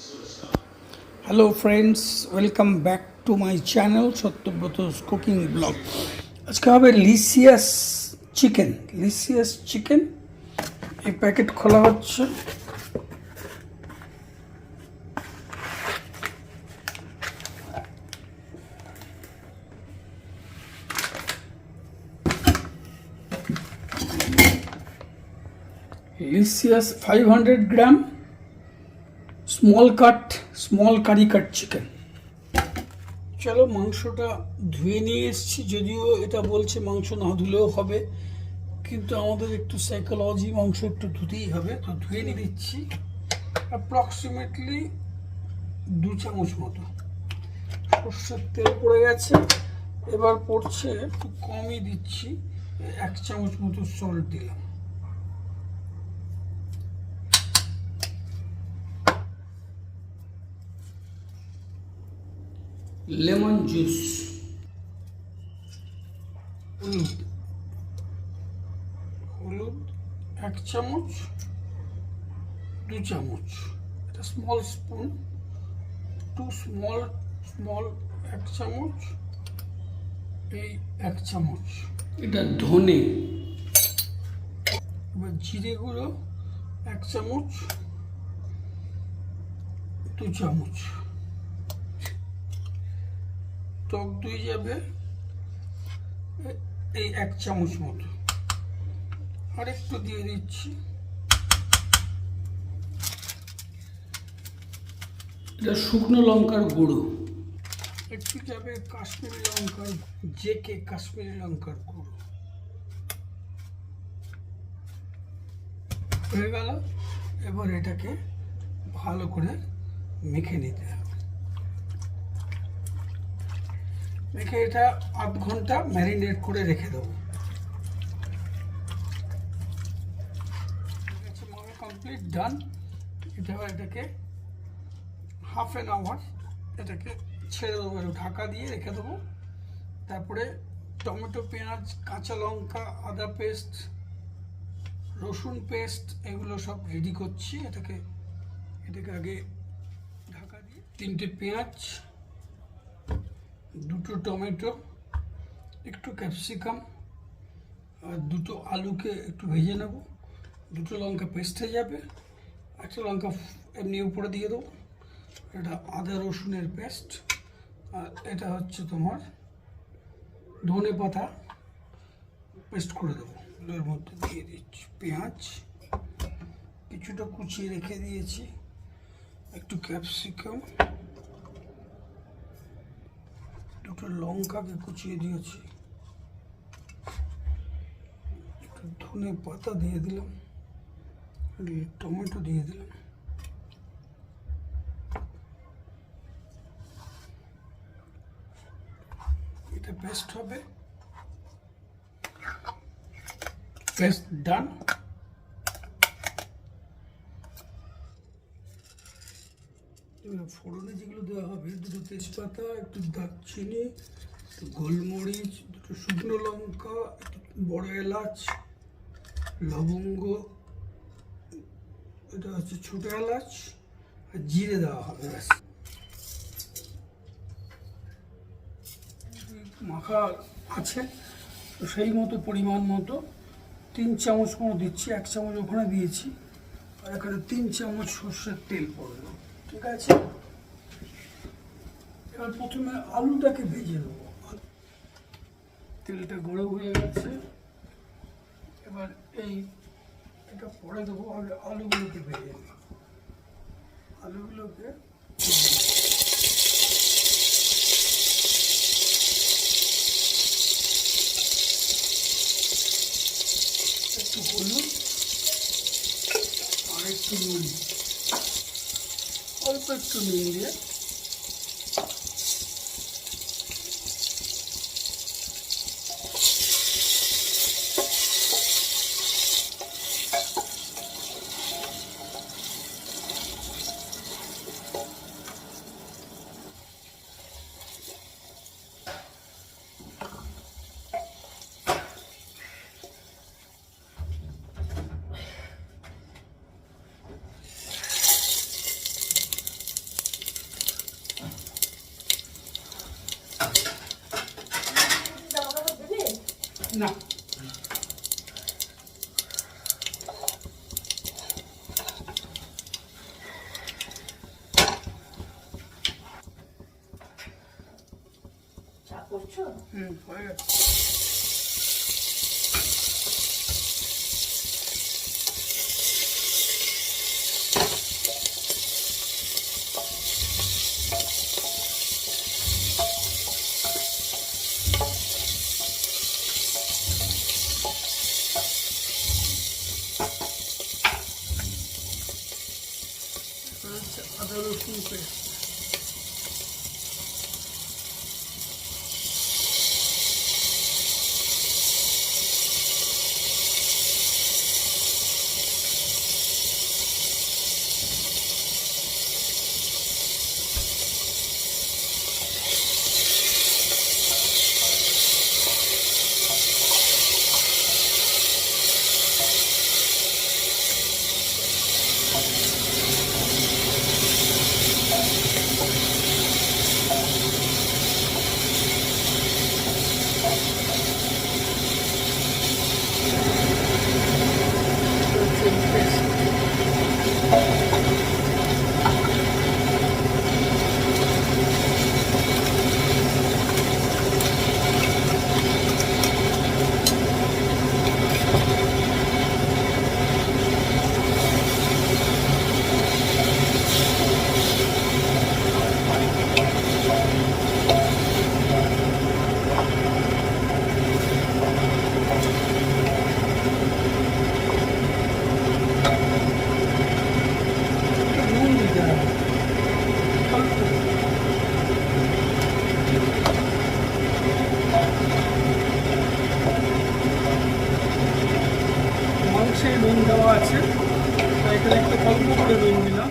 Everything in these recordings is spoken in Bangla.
Hello friends, welcome back to my channel SATYABRATA'S cooking blog. আজকে হবে লিসিয়াস চিকেন এই প্যাকেট খোলা হচ্ছে। লিসিয়াস 500 গ্রাম স্মল কারি কাট চিকেন। চলো মাংসটা ধুয়ে নিয়ে এসেছি, যদিও এটা বলছে মাংস না ধুলেও হবে, কিন্তু আমাদের একটু সাইকোলজি, মাংস একটু ধুতেই হবে, তো ধুয়ে নিয়ে দিচ্ছি। অ্যাপ্রক্সিমেটলি 2 চামচ মতো সর্ষের তেল পড়ে গেছে। এবার পড়ছে, একটু কমই দিচ্ছি, 1 চামচ মতো সল্ট দিলাম। লেমন জুস, হলুদ 1 চামচ, 2 চামচ, এটা স্মল স্পুন, 2 স্মল 1 চামচ, এই 1 চামচ, এটা ধনে। এবার জিরে গুঁড়ো 1 চামচ, 2 চামচ, টক দই যাবে এই 1 চামচ মতো, আর একটু দিয়ে দিচ্ছি। এটা শুকনো লঙ্কার গুঁড়ো, একটু যাবে কাশ্মীরি লঙ্কার গুঁড়ো। হয়ে গেল। এবার এটাকে ভালো করে মেখে নিতে হবে। মেখে এটা 8 ঘন্টা ম্যারিনেট করে রেখে দেবো। কমপ্লিট ডান। এটাকে হাফ অ্যান আওয়ার এটাকে ছেড়ে দেবো, ঢাকা দিয়ে রেখে দেবো। তারপরে টমেটো, পেঁয়াজ, কাঁচা লঙ্কা, আদা পেস্ট, রসুন পেস্ট, এগুলো সব রেডি করছি। এটাকে আগে ঢাকা দিয়ে 3টে পেঁয়াজ, 2টো টমেটো, একটু ক্যাপসিকাম আর 2টো আলুকে একটু ভেজে নেব। 2টো লঙ্কা পেস্ট হয়ে যাবে, 1টা লঙ্কা এমনি উপরে দিয়ে দেবো। এটা আদা রসুনের পেস্ট, আর এটা হচ্ছে তোমার ধনে পাতা পেস্ট করে দেবো। এর মধ্যে দিয়ে দিচ্ছি পেঁয়াজ, কিছুটা কুচিয়ে রেখে দিয়েছি, একটু ক্যাপসিকাম, 2টো লঙ্কাকে কুচিয়ে দিয়েছি, একটু ধনে পাতা দিয়ে দিলাম, টমেটো দিয়ে দিলাম। এটা পেস্ট হবে। পেস্ট ডান। ফোড়নে যেগুলো দেওয়া হবে, 2টো তেজপাতা, একটু দারচিনি, একটু গোলমরিচ, 2টো শুকনো লঙ্কা, একটু বড় এলাচ, লবঙ্গ, এটা হচ্ছে ছোট এলাচ, আর জিরে দেওয়া হবে। মাখা আছে, তো সেই মতো পরিমাণ মতো 3 চামচ করে দিচ্ছি। 1 চামচ ওখানে দিয়েছি, আর এখানে 3 চামচ সর্ষের তেল পড়লো। ঠিক আছে, এবার প্রথমে আলুটাকে ভেজে নেবো। তেলটা গরম হয়ে গেছে, এবার এটা পরে দেবো। আগে আলুগুলোকে ভেজে নেব। আলুগুলোকে একটু হলুদ আর একটু নুন, অল্প একটু নুন দিয়ে না, হয়ে গেছে। আদা রসুন পেস্ট, মাংসে নুন দেওয়া আছে, তাই এখানে একটু অল্প করে নুন দিলাম।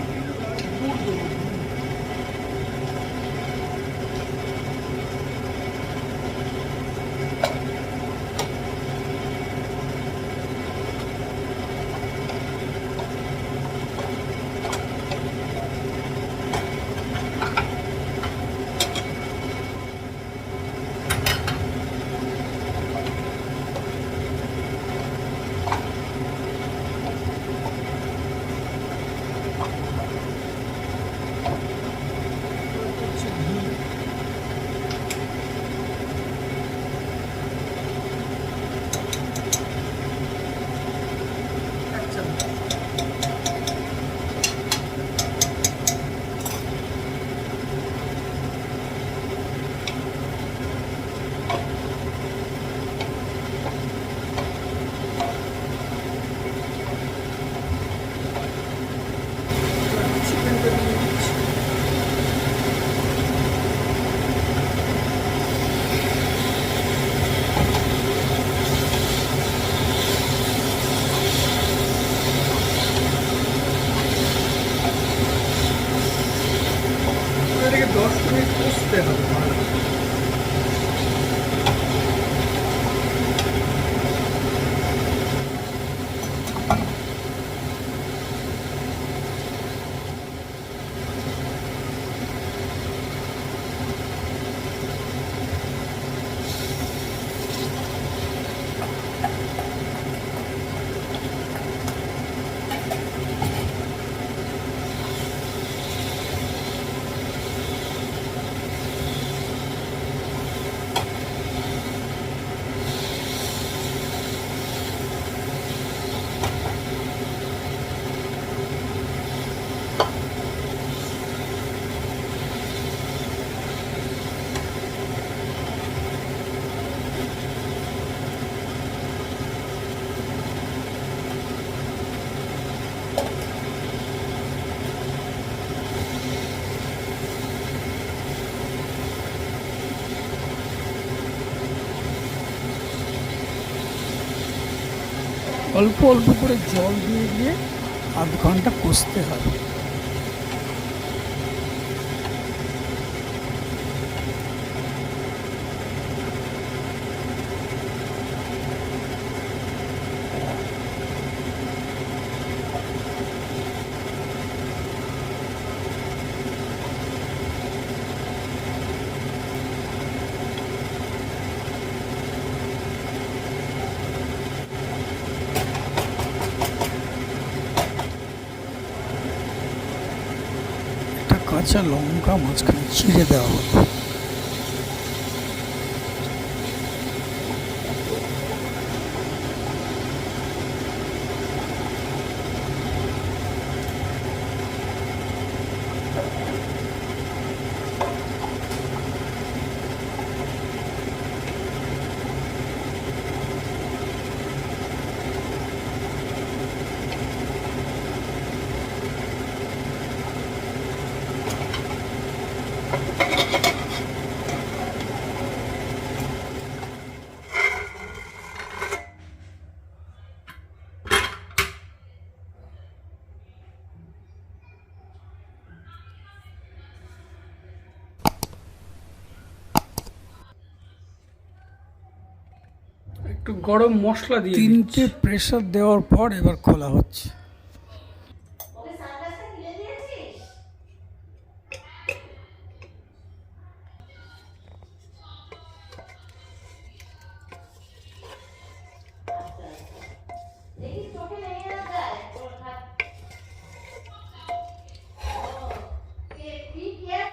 এটাকে 10 মিনিট কষতে হবে ভালো। অল্প অল্প করে জল দিয়ে দিয়ে আধ ঘন্টা কষতে হবে। কাঁচা লঙ্কা মাঝখানে চিড়ে দেওয়া হলো। একটু গরম মশলা দিয়ে 3টে প্রেসার দেওয়ার পর এবার খোলা হচ্ছে।